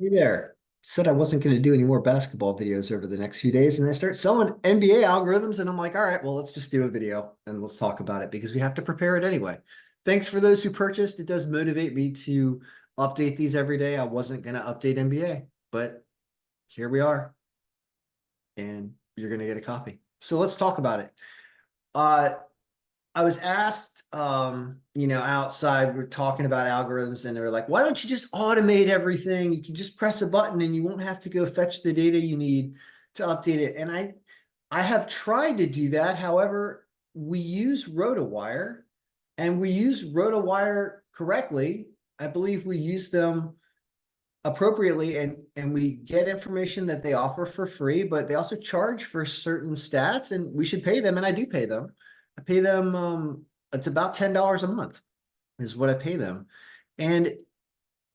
Hey there. Said I wasn't going to do any more basketball videos over the next few days, and I start selling NBA algorithms, and I'm like, all right, well, let's just do a video and let's talk about it because we have to prepare it anyway. Thanks for those who purchased. It does motivate me to update these every day. I wasn't going to update NBA, but here we are, and you're going to get a copy. So let's talk about it. Uh, I was asked, outside, we're talking about algorithms, and they were like, why don't you just automate everything? You can just press a button and you won't have to go fetch the data you need to update it. And I have tried to do that. However, we use RotoWire and we use RotoWire correctly. I believe we use them appropriately and we get information that they offer for free, but they also charge for certain stats and we should pay them. And I do pay them. I pay them, it's about $10 a month is what I pay them. And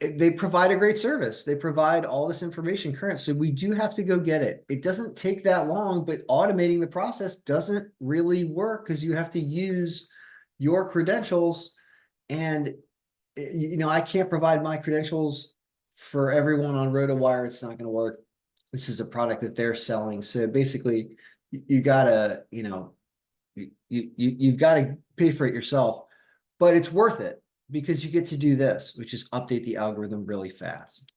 they provide a great service. They provide all this information current. So we do have to go get it. It doesn't take that long, but automating the process doesn't really work because you have to use your credentials. And, I can't provide my credentials for everyone on RotoWire. It's not going to work. This is a product that they're selling. So basically, you gotta, you've got to pay for it yourself, but it's worth it because you get to do this, which is update the algorithm really fast.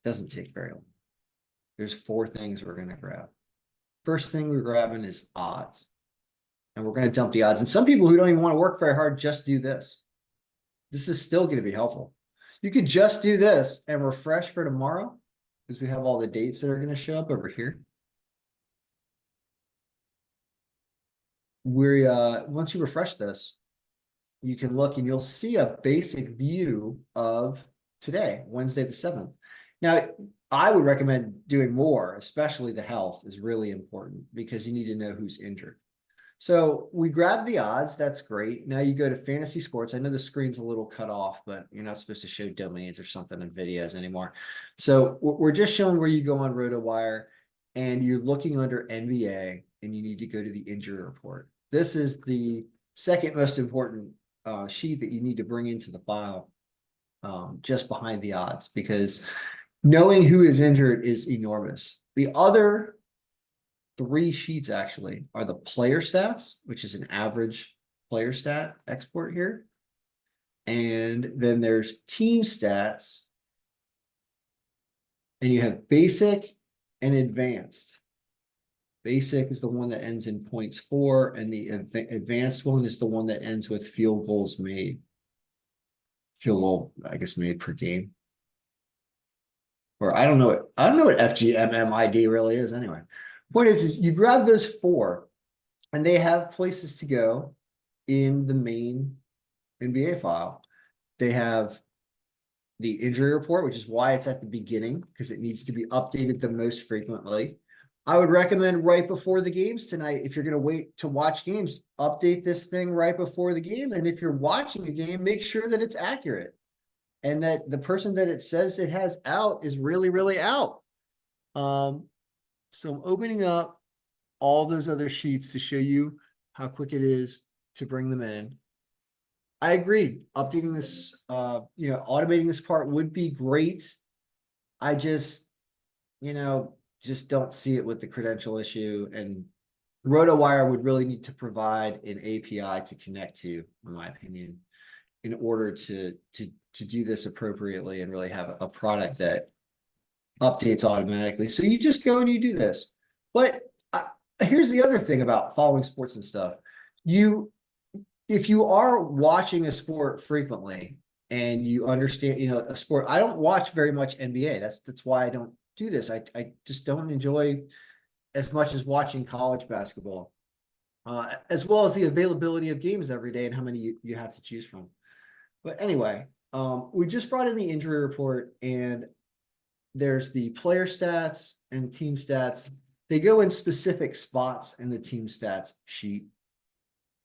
Doesn't take very long. There's four things we're going to grab. First thing we're grabbing is odds. And we're going to dump the odds. And some people who don't even want to work very hard just do this. This is still going to be helpful. You could just do this and refresh for tomorrow because we have all the dates that are going to show up over here. Once you refresh this, you can look and you'll see a basic view of today, Wednesday the 7th. Now, I would recommend doing more, especially the health is really important because you need to know who's injured. So we grab the odds. That's great. Now you go to fantasy sports. I know the screen's a little cut off, but you're not supposed to show domains or something in videos anymore. So we're just showing where you go on RotoWire and you're looking under NBA and you need to go to the injury report. This is the second most important sheet that you need to bring into the file, just behind the odds, because knowing who is injured is enormous. The other three sheets actually are the player stats, which is an average player stat export here. And then there's team stats. And you have basic and advanced. Basic is the one that ends in .4, and the advanced one is the one that ends with field goals made. Field goal, I guess, made per game. Or I don't know what FGMMID really is anyway. Point is you grab those four and they have places to go in the main NBA file. They have the injury report, which is why it's at the beginning, because it needs to be updated the most frequently. I would recommend right before the games tonight, if you're going to wait to watch games, update this thing right before the game. And if you're watching a game, make sure that it's accurate and that the person that it says it has out is really, really out. So I'm opening up all those other sheets to show you how quick it is to bring them in. I agree. Updating this, automating this part would be great. I just, just don't see it with the credential issue. And RotoWire would really need to provide an API to connect to, in my opinion, in order to do this appropriately and really have a product that updates automatically. So you just go and you do this. But here's the other thing about following sports and stuff. If you are watching a sport frequently and you understand, a sport, I don't watch very much NBA. That's why I don't do this. I just don't enjoy as much as watching college basketball, as well as the availability of games every day and how many you have to choose from. But anyway, we just brought in the injury report and there's the player stats and team stats. They go in specific spots in the team stats sheet.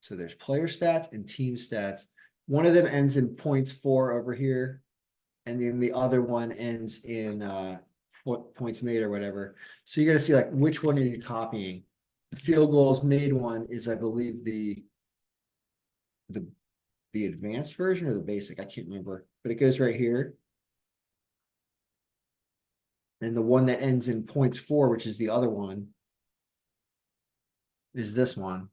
So there's player stats and team stats. One of them ends in .4 over here, and then the other one ends in points made or whatever. So you got to see like which one are you copying. The field goals made one is, I believe, the advanced version or the basic. I can't remember, but it goes right here. And the one that ends in points 4, which is the other one, is this one.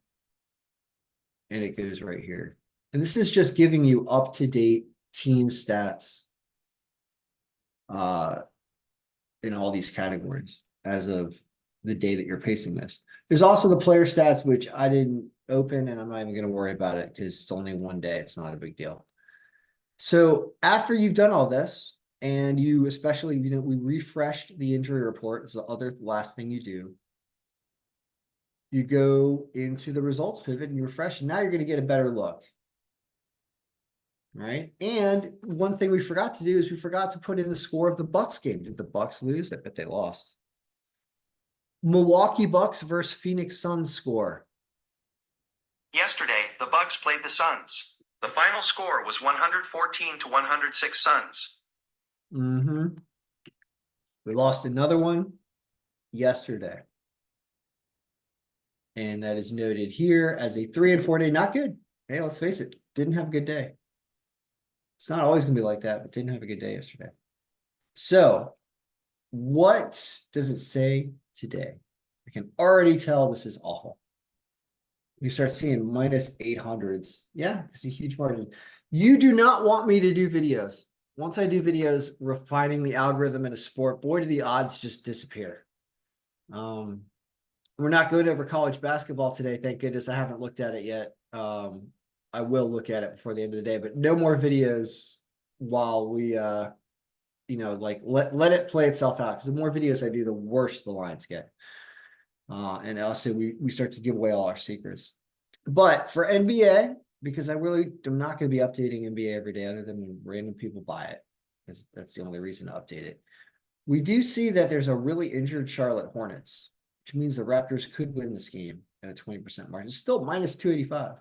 And it goes right here. And this is just giving you up-to-date team stats in all these categories as of the day that you're pasting this. There's also the player stats, which I didn't open, and I'm not even going to worry about it because it's only one day. It's not a big deal. So after you've done all this, and you especially, we refreshed the injury report. It's the other last thing you do. You go into the results pivot and you refresh, and now you're going to get a better look. Right. And one thing we forgot to do is we forgot to put in the score of the Bucks game. Did the Bucks lose? I bet they lost. Milwaukee Bucks versus Phoenix Suns score. Yesterday, the Bucks played the Suns. The final score was 114-106 Suns. We lost another one yesterday. And that is noted here as a 3 and 4 day. Not good. Hey, let's face it. Didn't have a good day. It's not always going to be like that, but didn't have a good day yesterday. So what does it say today? I can already tell this is awful. You start seeing minus 800s. Yeah, it's a huge margin. You do not want me to do videos. Once I do videos refining the algorithm in a sport, boy, do the odds just disappear. We're not going over college basketball today. Thank goodness I haven't looked at it yet. I will look at it before the end of the day, but no more videos while we, like let it play itself out. Because the more videos I do, the worse the lines get. And also we start to give away all our secrets. But for NBA, because I really am not going to be updating NBA every day other than when random people buy it, because that's the only reason to update it. We do see that there's a really injured Charlotte Hornets, which means the Raptors could win this game at a 20% margin. It's still minus 285.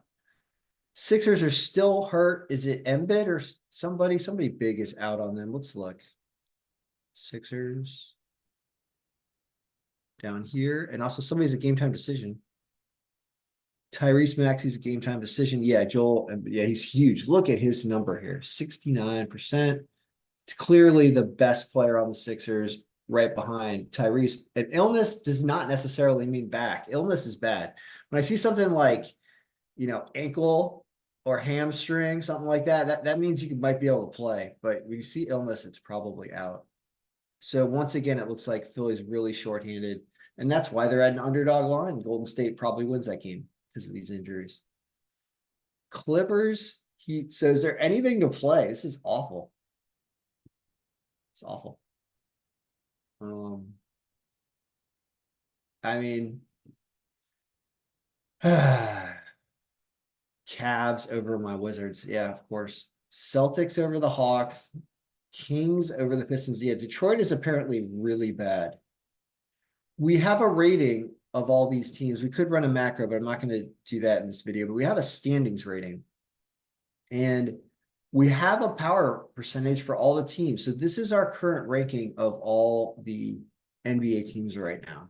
Sixers are still hurt. Is it Embiid or somebody? Somebody big is out on them. Let's look. Sixers down here. And also somebody's a game time decision. Tyrese Maxey's a game time decision. Yeah, Joel. Yeah, he's huge. Look at his number here. 69%. Clearly the best player on the Sixers, right behind Tyrese. And illness does not necessarily mean back. Illness is bad. When I see something like, ankle or hamstring, something like that, that means you might be able to play. But when you see illness, it's probably out. So once again, it looks like Philly's really shorthanded. And that's why they're at an underdog line. Golden State probably wins that game because of these injuries. Clippers, Heat. So is there anything to play? This is awful. It's awful. I mean, Cavs over my Wizards. Yeah, of course. Celtics over the Hawks. Kings over the Pistons. Yeah, Detroit is apparently really bad. We have a rating of all these teams. We could run a macro, but I'm not going to do that in this video. But we have a standings rating. And we have a power percentage for all the teams. So this is our current ranking of all the NBA teams right now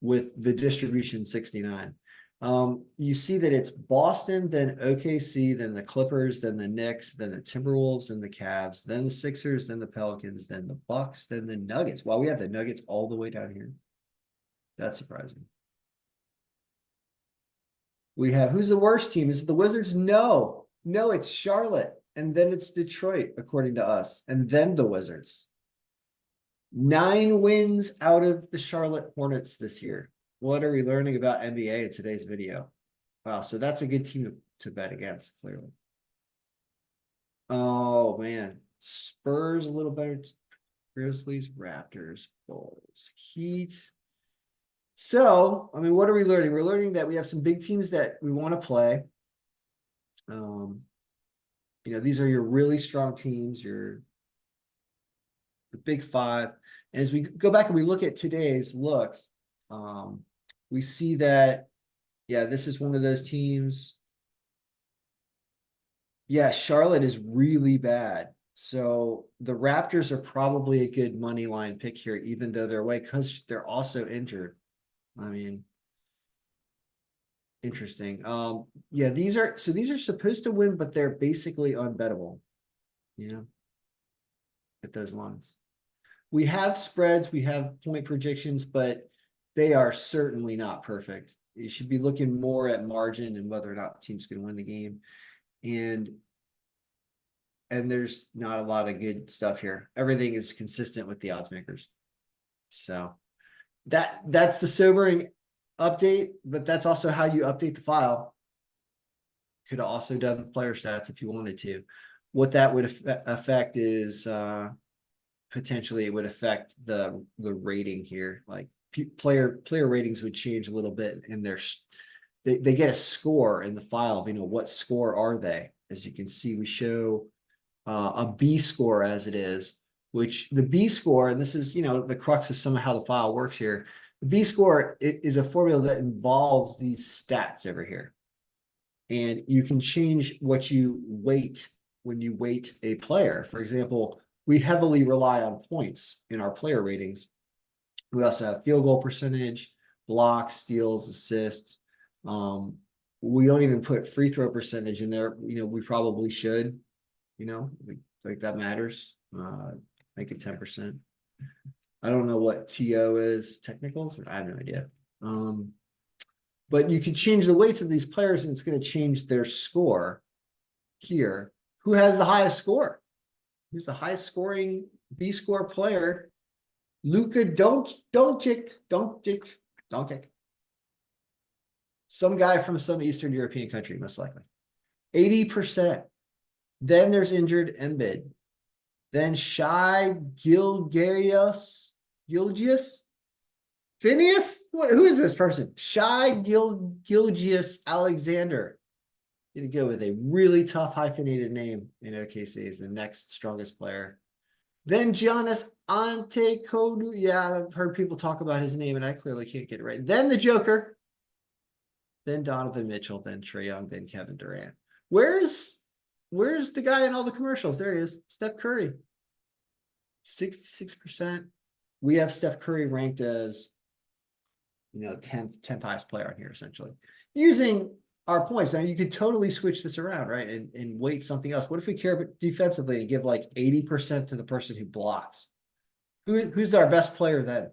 with the distribution 69. You see that it's Boston, then OKC, then the Clippers, then the Knicks, then the Timberwolves, then the Cavs, then the Sixers, then the Pelicans, then the Bucks, then the Nuggets. Wow, we have the Nuggets all the way down here. That's surprising. We have, who's the worst team? Is it the Wizards? No, it's Charlotte. And then it's Detroit, according to us. And then the Wizards. 9 wins out of the Charlotte Hornets this year. What are we learning about NBA in today's video? Wow, so that's a good team to bet against, clearly. Oh, man. Spurs a little better. Grizzlies, Raptors, Bulls, Heat. So, I mean, what are we learning? We're learning that we have some big teams that we want to play. These are your really strong teams, the big 5. And as we go back and we look at today's look, we see that, yeah, this is one of those teams. Yeah, Charlotte is really bad. So the Raptors are probably a good money line pick here, even though they're away, because they're also injured. I mean, interesting. Yeah, these are supposed to win, but they're basically unbettable, at those lines. We have spreads, we have point projections, but they are certainly not perfect. You should be looking more at margin and whether or not the team's going to win the game. And there's not a lot of good stuff here. Everything is consistent with the odds makers. So that's the sobering update, but that's also how you update the file. Could have also done the player stats if you wanted to. What that would affect is potentially it would affect the rating here. Like player ratings would change a little bit in their they get a score in the file of, you know, what score are they? As you can see, we show a B score as it is, which the B score, and this is, you know, the crux of some of how the file works here. The B score is a formula that involves these stats over here. And you can change what you weight when you weight a player. For example, we heavily rely on points in our player ratings. We also have field goal percentage, blocks, steals, assists. We don't even put free throw percentage in there. You know, we probably should, you know, like that matters. Make it 10%. I don't know what TO is, technicals, I have no idea. But you can change the weights of these players and it's going to change their score here. Who has the highest score? Who's the highest scoring B score player? Luka Doncic. Some guy from some Eastern European country, most likely. 80%. Then there's injured Embiid. Then Shai Gilgeous. Phineas? Who is this person? Shai Gilgeous Alexander. Gonna go with a really tough hyphenated name in OKC is the next strongest player. Then Giannis Antetokounmpo. Yeah, I've heard people talk about his name and I clearly can't get it right. Then the Joker. Then Donovan Mitchell. Then Trae Young. Then Kevin Durant. Where's the guy in all the commercials? There he is. Steph Curry. 66%. We have Steph Curry ranked as, you know, 10th highest player on here, essentially. Using our points. Now you could totally switch this around, right? And weight something else. What if we care defensively and give like 80% to the person who blocks? Who's our best player then?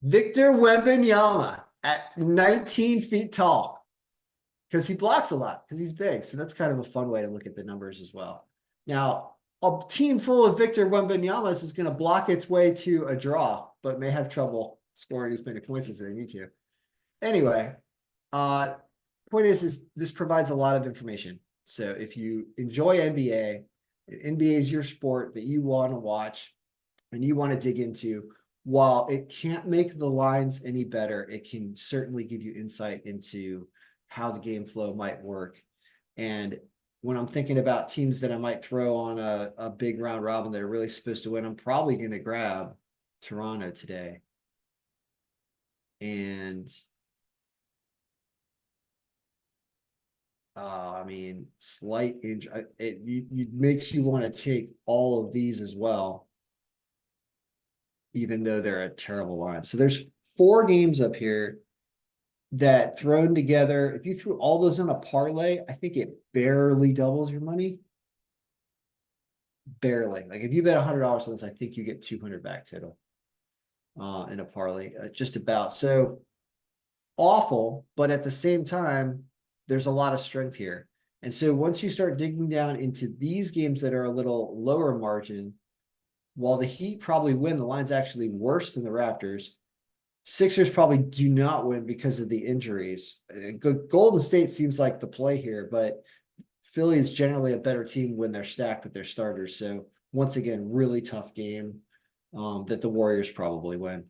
Victor Wembanyama at 19 feet tall. Because he blocks a lot, because he's big. So that's kind of a fun way to look at the numbers as well. Now, a team full of Victor Wembanyama's is going to block its way to a draw, but may have trouble scoring as many points as they need to. Anyway, point is this provides a lot of information. So if you enjoy NBA, NBA is your sport that you want to watch and you want to dig into, while it can't make the lines any better, it can certainly give you insight into how the game flow might work. And when I'm thinking about teams that I might throw on a big round robin that are really supposed to win, I'm probably going to grab Toronto today. And I mean, slight injury, it makes you want to take all of these as well, even though they're a terrible line. So there's 4 games up here that thrown together, if you threw all those in a parlay, I think it barely doubles your money. Barely. Like if you bet $100 on this, I think you get 200 back total in a parlay, just about. So awful, but at the same time, there's a lot of strength here. And so once you start digging down into these games that are a little lower margin, while the Heat probably win, the line's actually worse than the Raptors. Sixers probably do not win because of the injuries. Golden State seems like the play here, but Philly is generally a better team when they're stacked with their starters. So once again, really tough game that the Warriors probably win.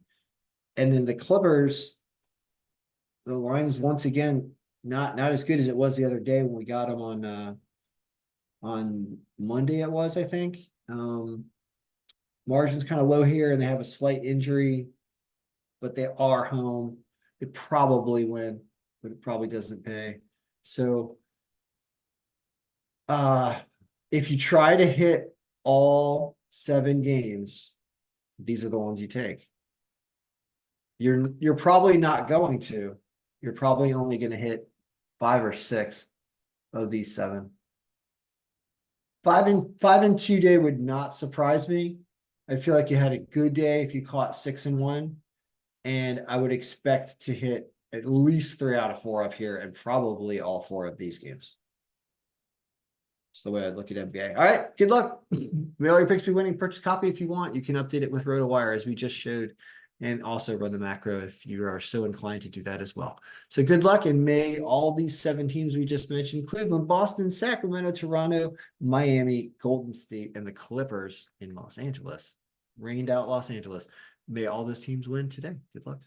And then the Clippers, the line's once again not as good as it was the other day when we got them on Monday. It was, I think. Margin's kind of low here, and they have a slight injury, but they are home. They probably win, but it probably doesn't pay. So if you try to hit all 7 games, these are the ones you take. You're probably not going to. You're probably only going to hit 5 or 6 of these 7. 5 and 2 day would not surprise me. I feel like you had a good day if you caught 6 and 1. And I would expect to hit at least 3 out of 4 up here and probably all 4 of these games. That's the way I look at NBA. All right, good luck. May all your picks be winning. Purchase copy if you want. You can update it with RotoWire as we just showed, and also run the macro if you are so inclined to do that as well. So good luck, and may all these 7 teams we just mentioned, Cleveland, Boston, Sacramento, Toronto, Miami, Golden State, and the Clippers in Los Angeles, rained out Los Angeles. May all those teams win today. Good luck.